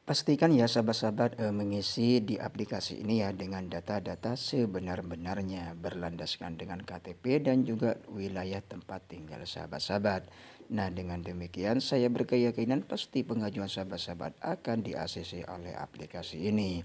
Pastikan ya sahabat-sahabat, mengisi di aplikasi ini ya dengan data-data sebenar-benarnya berlandaskan dengan KTP dan juga wilayah tempat tinggal sahabat-sahabat. Nah, dengan demikian saya berkeyakinan pasti pengajuan sahabat-sahabat akan di-ACC oleh aplikasi ini.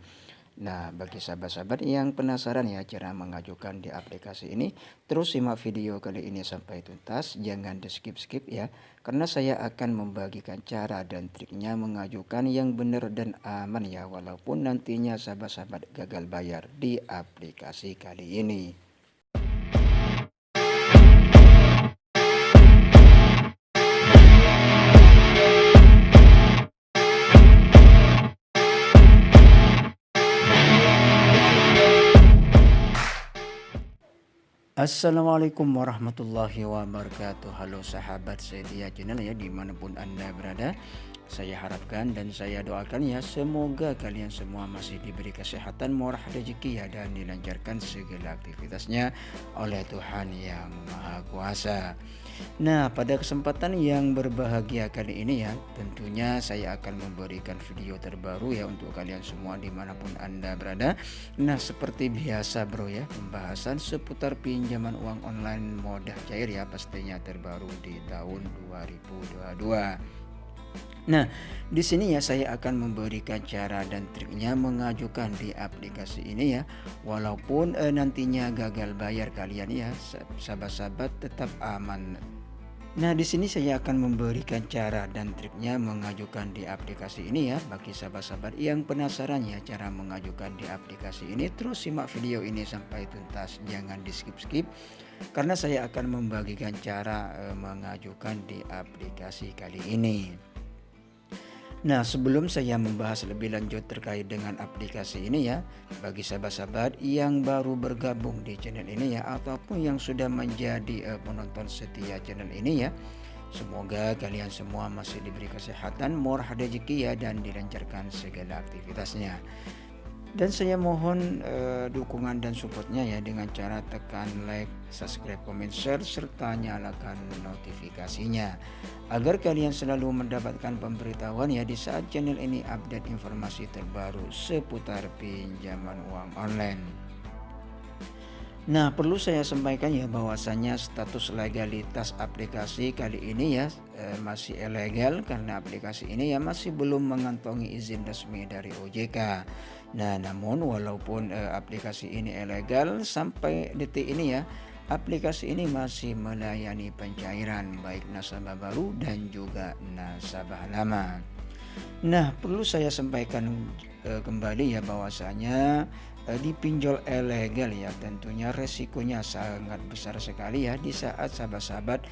Nah, bagi sahabat-sahabat yang penasaran ya cara mengajukan di aplikasi ini, terus simak video kali ini sampai tuntas, jangan di skip-skip ya, karena saya akan membagikan cara dan triknya mengajukan yang benar dan aman ya, walaupun nantinya sahabat-sahabat gagal bayar di aplikasi kali ini. Assalamualaikum warahmatullahi wabarakatuh. Halo sahabat setia channel ya, dimanapun anda berada, saya harapkan dan saya doakan ya semoga kalian semua masih diberi kesehatan, murah rezeki ya, dan dilancarkan segala aktivitasnya oleh Tuhan yang Maha Kuasa. Nah, pada kesempatan yang berbahagia kali ini ya, tentunya saya akan memberikan video terbaru ya untuk kalian semua dimanapun anda berada. Nah, seperti biasa bro ya, pembahasan seputar pinjaman uang online mudah cair ya, pastinya terbaru di tahun 2022. Nah, di sini ya saya akan memberikan cara dan triknya mengajukan di aplikasi ini ya. Walaupun nantinya gagal bayar kalian ya, sahabat-sahabat tetap aman. Nah, di sini saya akan memberikan cara dan triknya mengajukan di aplikasi ini ya. Bagi sahabat-sahabat yang penasaran ya cara mengajukan di aplikasi ini, terus simak video ini sampai tuntas, jangan di skip-skip, karena saya akan membagikan cara mengajukan di aplikasi kali ini. Nah, sebelum saya membahas lebih lanjut terkait dengan aplikasi ini ya, bagi sahabat-sahabat yang baru bergabung di channel ini ya, ataupun yang sudah menjadi penonton setia channel ini ya, semoga kalian semua masih diberi kesehatan, murah rezeki ya, dan dilancarkan segala aktivitasnya. Dan saya mohon dukungan dan supportnya ya dengan cara tekan like, subscribe, comment, share, serta nyalakan notifikasinya agar kalian selalu mendapatkan pemberitahuan ya di saat channel ini update informasi terbaru seputar pinjaman uang online. Nah, perlu saya sampaikan ya bahwasanya status legalitas aplikasi kali ini ya masih ilegal karena aplikasi ini ya masih belum mengantongi izin resmi dari OJK. Nah, namun walaupun aplikasi ini ilegal sampai detik ini ya, aplikasi ini masih melayani pencairan baik nasabah baru dan juga nasabah lama. Nah, perlu saya sampaikan kembali ya bahwasanya di pinjol ilegal ya tentunya resikonya sangat besar sekali ya di saat sahabat-sahabat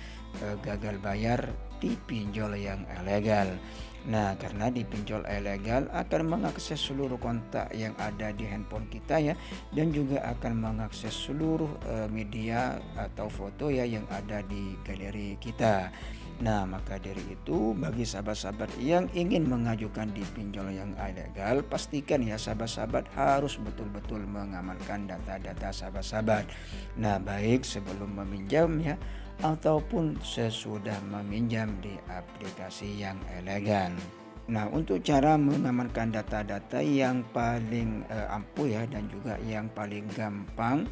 gagal bayar di pinjol yang ilegal. Nah, karena di pinjol ilegal akan mengakses seluruh kontak yang ada di handphone kita ya, dan juga akan mengakses seluruh media atau foto ya yang ada di galeri kita. Nah, maka dari itu bagi sahabat-sahabat yang ingin mengajukan di pinjol yang ilegal, pastikan ya sahabat-sahabat harus betul-betul mengamankan data-data sahabat-sahabat. Nah, baik sebelum meminjam ya ataupun sesudah meminjam di aplikasi yang ilegal. Nah, untuk cara mengamankan data-data yang paling ampuh ya dan juga yang paling gampang,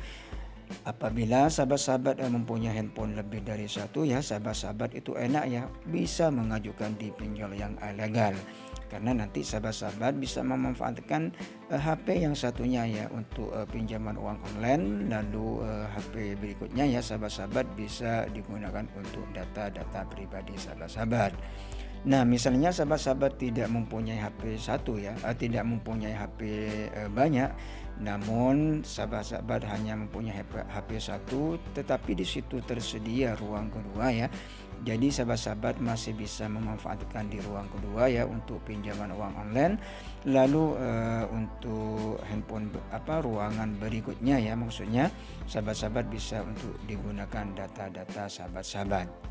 apabila sahabat-sahabat mempunyai handphone lebih dari satu ya, sahabat-sahabat itu enak ya bisa mengajukan di pinjol yang ilegal. Karena nanti sahabat-sahabat bisa memanfaatkan HP yang satunya ya untuk pinjaman uang online, lalu HP berikutnya ya sahabat-sahabat bisa digunakan untuk data-data pribadi sahabat-sahabat. Nah, misalnya sahabat-sahabat tidak mempunyai HP satu ya, tidak mempunyai HP banyak, namun sahabat-sahabat hanya mempunyai HP satu, tetapi di situ tersedia ruang kedua ya. Jadi sahabat-sahabat masih bisa memanfaatkan di ruang kedua ya untuk pinjaman uang online. Lalu untuk handphone ruangan berikutnya ya, maksudnya sahabat-sahabat bisa untuk digunakan data-data sahabat-sahabat.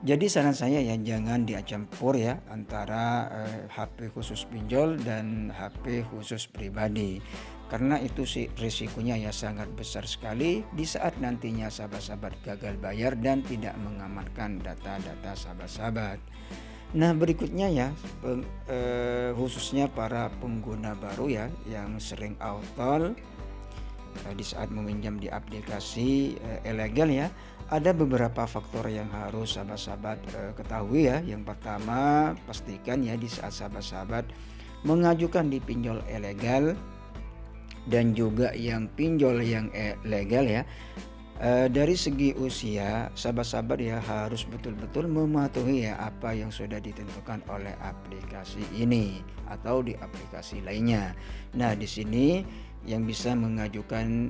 Jadi saran saya ya jangan dicampur ya antara HP khusus pinjol dan HP khusus pribadi. Karena itu sih risikonya ya sangat besar sekali di saat nantinya sahabat-sahabat gagal bayar dan tidak mengamankan data-data sahabat-sahabat. Nah berikutnya ya, khususnya para pengguna baru ya yang sering auto di saat meminjam di aplikasi ilegal ya, ada beberapa faktor yang harus sahabat-sahabat ketahui ya. Yang pertama, pastikan ya di saat sahabat-sahabat mengajukan di pinjol ilegal dan juga yang pinjol yang legal ya, dari segi usia sahabat-sahabat ya harus betul-betul mematuhi ya apa yang sudah ditentukan oleh aplikasi ini atau di aplikasi lainnya. Nah, di sini yang bisa mengajukan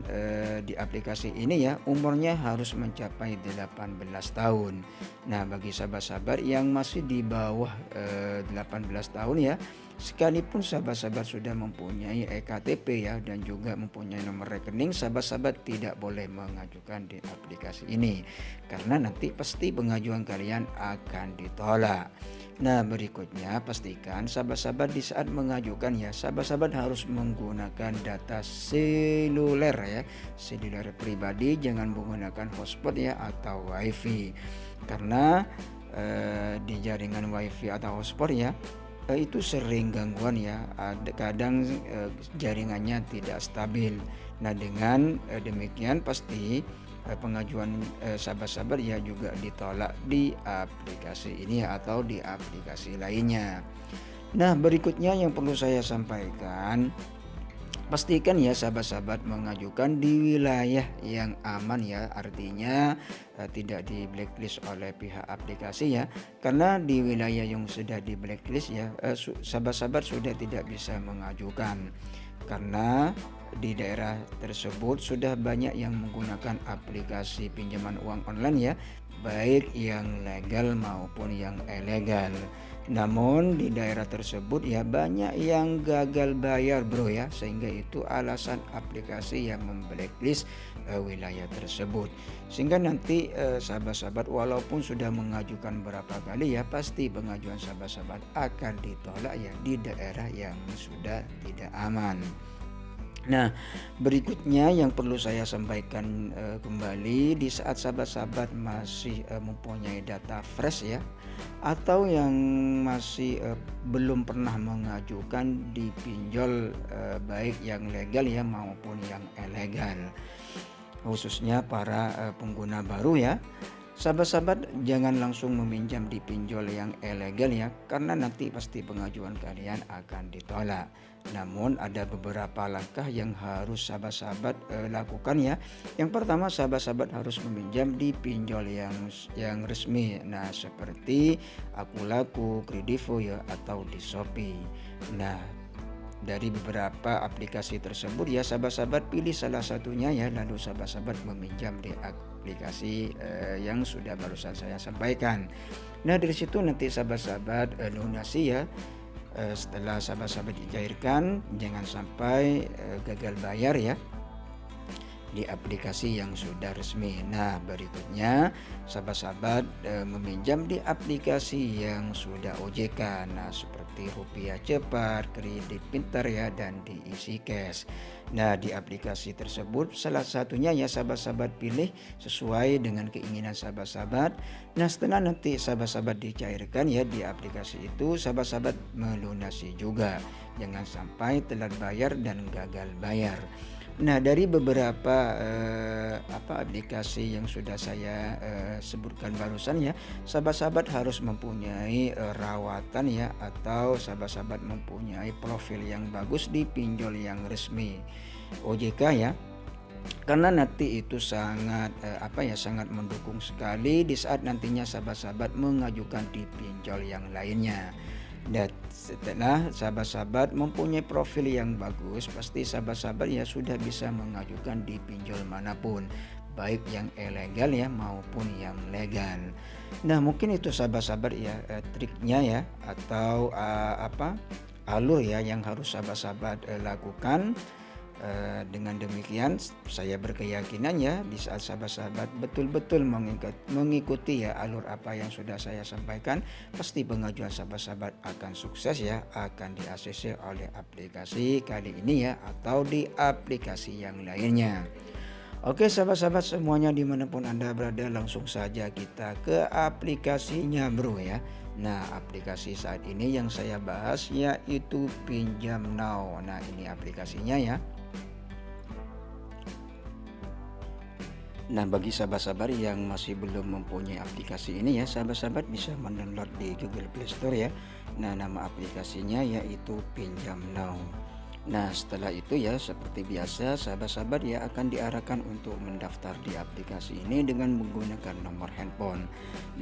di aplikasi ini ya umurnya harus mencapai 18 tahun. Nah, bagi sahabat-sahabat yang masih di bawah 18 tahun ya, sekalipun sahabat-sahabat sudah mempunyai ektp ya dan juga mempunyai nomor rekening, sahabat-sahabat tidak boleh mengajukan di aplikasi ini karena nanti pasti pengajuan kalian akan ditolak. Nah berikutnya pastikan sahabat-sahabat di saat mengajukan ya, sahabat-sahabat harus menggunakan data seluler ya, seluler pribadi, jangan menggunakan hotspot ya atau wifi karena di jaringan wifi atau hotspot ya itu sering gangguan ya, kadang jaringannya tidak stabil. Nah dengan demikian pasti pengajuan sahabat-sahabat ya juga ditolak di aplikasi ini atau di aplikasi lainnya. Nah berikutnya yang perlu saya sampaikan, pastikan ya sahabat-sahabat mengajukan di wilayah yang aman ya, artinya tidak di blacklist oleh pihak aplikasi ya, karena di wilayah yang sudah di blacklist ya sahabat-sahabat sudah tidak bisa mengajukan karena di daerah tersebut sudah banyak yang menggunakan aplikasi pinjaman uang online ya, baik yang legal maupun yang ilegal. Namun di daerah tersebut ya banyak yang gagal bayar bro ya, sehingga itu alasan aplikasi yang memblacklist wilayah tersebut. Sehingga nanti sahabat-sahabat walaupun sudah mengajukan berapa kali ya, pasti pengajuan sahabat-sahabat akan ditolak ya di daerah yang sudah tidak aman. Nah berikutnya yang perlu saya sampaikan kembali, di saat sahabat-sahabat masih mempunyai data fresh ya, atau yang masih belum pernah mengajukan di pinjol baik yang legal ya maupun yang ilegal, khususnya para pengguna baru ya, sahabat-sahabat jangan langsung meminjam di pinjol yang ilegal ya, karena nanti pasti pengajuan kalian akan ditolak. Namun ada beberapa langkah yang harus sahabat-sahabat lakukan ya. Yang pertama, sahabat-sahabat harus meminjam di pinjol yang resmi. Nah seperti Akulaku, Kredivo ya atau di Shopee. Nah dari beberapa aplikasi tersebut ya sahabat-sahabat pilih salah satunya ya, lalu sahabat-sahabat meminjam di aplikasi yang sudah barusan saya sampaikan. Nah dari situ nanti sahabat-sahabat lunasi ya. Setelah sahabat-sahabat dicairkan, jangan sampai gagal bayar ya di aplikasi yang sudah resmi. Nah berikutnya sahabat-sahabat meminjam di aplikasi yang sudah OJK, nah seperti Rupiah Cepat, Kredit Pintar ya, dan di EasyCash. Nah di aplikasi tersebut salah satunya ya sahabat-sahabat pilih sesuai dengan keinginan sahabat-sahabat. Nah setelah nanti sahabat-sahabat dicairkan ya di aplikasi itu, sahabat-sahabat melunasi juga, jangan sampai telat bayar dan gagal bayar. Nah dari beberapa aplikasi yang sudah saya sebutkan barusan ya, sahabat-sahabat harus mempunyai rawatan ya, atau sahabat-sahabat mempunyai profil yang bagus di pinjol yang resmi OJK ya, karena nanti itu sangat sangat mendukung sekali di saat nantinya sahabat-sahabat mengajukan di pinjol yang lainnya. Dan setelah sahabat-sahabat mempunyai profil yang bagus, pasti sahabat-sahabat ya sudah bisa mengajukan di pinjol manapun, baik yang ilegal ya maupun yang legal. Nah mungkin itu sahabat-sahabat ya triknya ya, atau alur ya yang harus sahabat-sahabat lakukan. Dengan demikian saya berkeyakinan ya di saat sahabat-sahabat betul-betul mengikuti ya alur apa yang sudah saya sampaikan, pasti pengajuan sahabat-sahabat akan sukses ya, akan di-ACC oleh aplikasi kali ini ya atau di aplikasi yang lainnya. Oke sahabat-sahabat semuanya dimanapun Anda berada, langsung saja kita ke aplikasinya bro ya. Nah, aplikasi saat ini yang saya bahas yaitu Pinjam Now. Nah, ini aplikasinya ya. Nah, bagi sahabat-sahabat yang masih belum mempunyai aplikasi ini ya, sahabat-sahabat bisa mendownload di Google Play Store ya. Nah, nama aplikasinya yaitu Pinjam Now. Nah, setelah itu ya seperti biasa sahabat-sahabat ya akan diarahkan untuk mendaftar di aplikasi ini dengan menggunakan nomor handphone.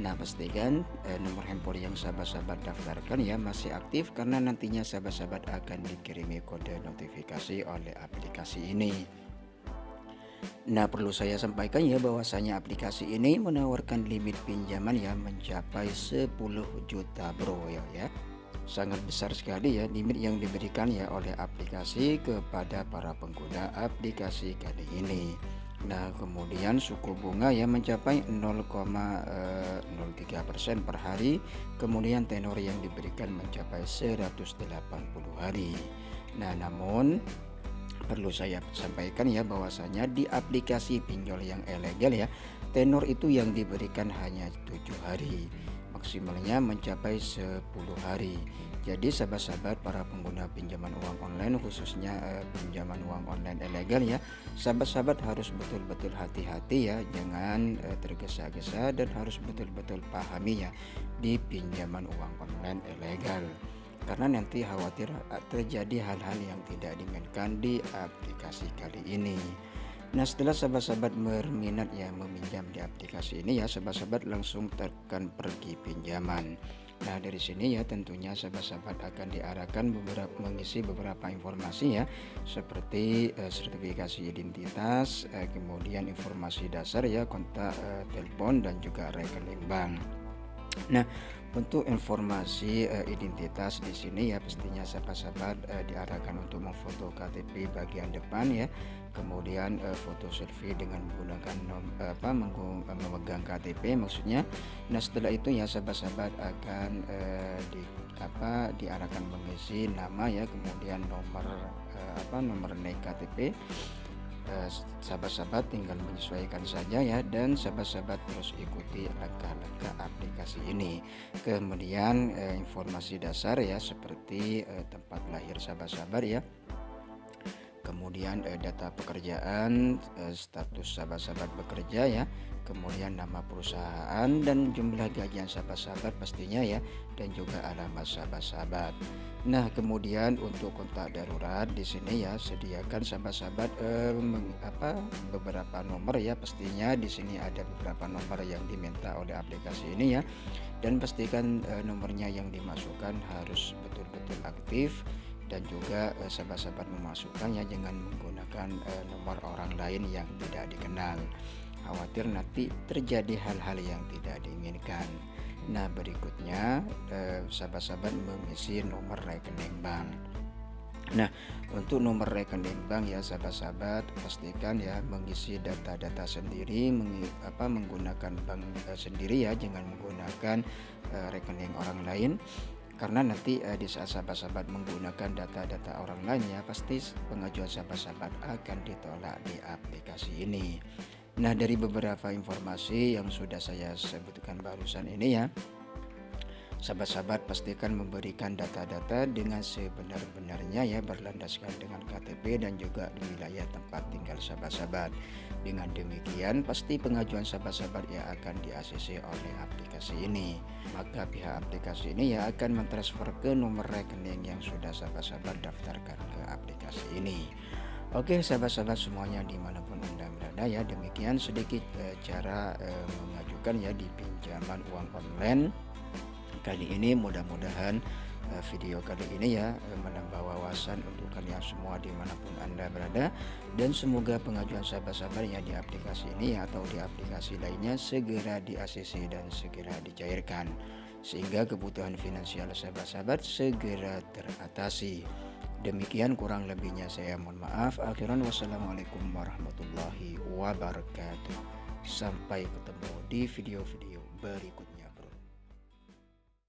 Nah, pastikan nomor handphone yang sahabat-sahabat daftarkan ya masih aktif karena nantinya sahabat-sahabat akan dikirimi kode notifikasi oleh aplikasi ini. Nah, perlu saya sampaikan ya bahwasanya aplikasi ini menawarkan limit pinjaman yang mencapai 10 juta bro ya. Sangat besar sekali ya limit yang diberikan ya oleh aplikasi kepada para pengguna aplikasi kali ini. Nah, kemudian suku bunga yang mencapai 0,03% per hari, kemudian tenor yang diberikan mencapai 180 hari. Nah, namun perlu saya sampaikan ya bahwasanya di aplikasi pinjol yang ilegal ya, tenor itu yang diberikan hanya 7 hari, maksimalnya mencapai 10 hari. Jadi sahabat-sahabat para pengguna pinjaman uang online khususnya pinjaman uang online ilegal ya, sahabat-sahabat harus betul-betul hati-hati ya, jangan tergesa-gesa dan harus betul-betul pahami ya di pinjaman uang online ilegal. Karena nanti khawatir terjadi hal-hal yang tidak diinginkan di aplikasi kali ini. Nah, setelah sahabat-sahabat berminat ya meminjam di aplikasi ini ya, sahabat-sahabat langsung tekan pergi pinjaman. Nah, dari sini ya tentunya sahabat-sahabat akan diarahkan mengisi beberapa informasi ya, seperti sertifikasi identitas, kemudian informasi dasar ya, kontak telepon dan juga rekening bank. Nah, untuk informasi identitas di sini ya pastinya sahabat-sahabat diarahkan untuk memfoto KTP bagian depan ya, kemudian foto selfie dengan menggunakan memegang KTP maksudnya. Nah, setelah itu ya sahabat-sahabat akan diarahkan mengisi nama ya, kemudian nomor NIK KTP. Sahabat-sahabat tinggal menyesuaikan saja ya, dan sahabat-sahabat terus ikuti langkah-langkah aplikasi ini. Kemudian informasi dasar ya seperti tempat lahir sahabat-sahabat ya, kemudian data pekerjaan, status sahabat-sahabat bekerja ya, kemudian nama perusahaan dan jumlah gajian sahabat-sahabat pastinya ya, dan juga alamat sahabat-sahabat. Nah, kemudian untuk kontak darurat di sini ya sediakan sahabat-sahabat beberapa nomor ya, pastinya di sini ada beberapa nomor yang diminta oleh aplikasi ini ya, dan pastikan nomornya yang dimasukkan harus betul-betul aktif, dan juga sahabat-sahabat memasukkannya jangan menggunakan nomor orang lain yang tidak dikenal, khawatir nanti terjadi hal-hal yang tidak diinginkan. Nah, berikutnya sahabat-sahabat mengisi nomor rekening bank. Nah, untuk nomor rekening bank ya sahabat-sahabat pastikan ya mengisi data-data sendiri, menggunakan bank sendiri ya, jangan menggunakan rekening orang lain. Karena nanti di saat sahabat-sahabat menggunakan data-data orang lain ya, pasti pengajuan sahabat-sahabat akan ditolak di aplikasi ini. Nah, dari beberapa informasi yang sudah saya sebutkan barusan ini ya, sahabat-sahabat pastikan memberikan data-data dengan sebenar-benarnya ya, berlandaskan dengan KTP dan juga wilayah tempat tinggal sahabat-sahabat. Dengan demikian pasti pengajuan sahabat-sahabat ya akan di-ACC oleh aplikasi ini. Maka pihak aplikasi ini ya akan mentransfer ke nomor rekening yang sudah sahabat-sahabat daftarkan ke aplikasi ini. Oke sahabat-sahabat semuanya dimanapun Anda berada ya, demikian sedikit cara mengajukan ya di pinjaman uang online kali ini. Mudah-mudahan video kali ini ya menambah wawasan untuk kalian semua dimanapun Anda berada, dan semoga pengajuan sahabat-sahabat yang di aplikasi ini ya, atau di aplikasi lainnya segera di-ACC dan segera dicairkan sehingga kebutuhan finansial sahabat-sahabat segera teratasi. Demikian kurang lebihnya saya mohon maaf. Akhiran wassalamualaikum warahmatullahi wabarakatuh. Sampai ketemu di video-video berikutnya.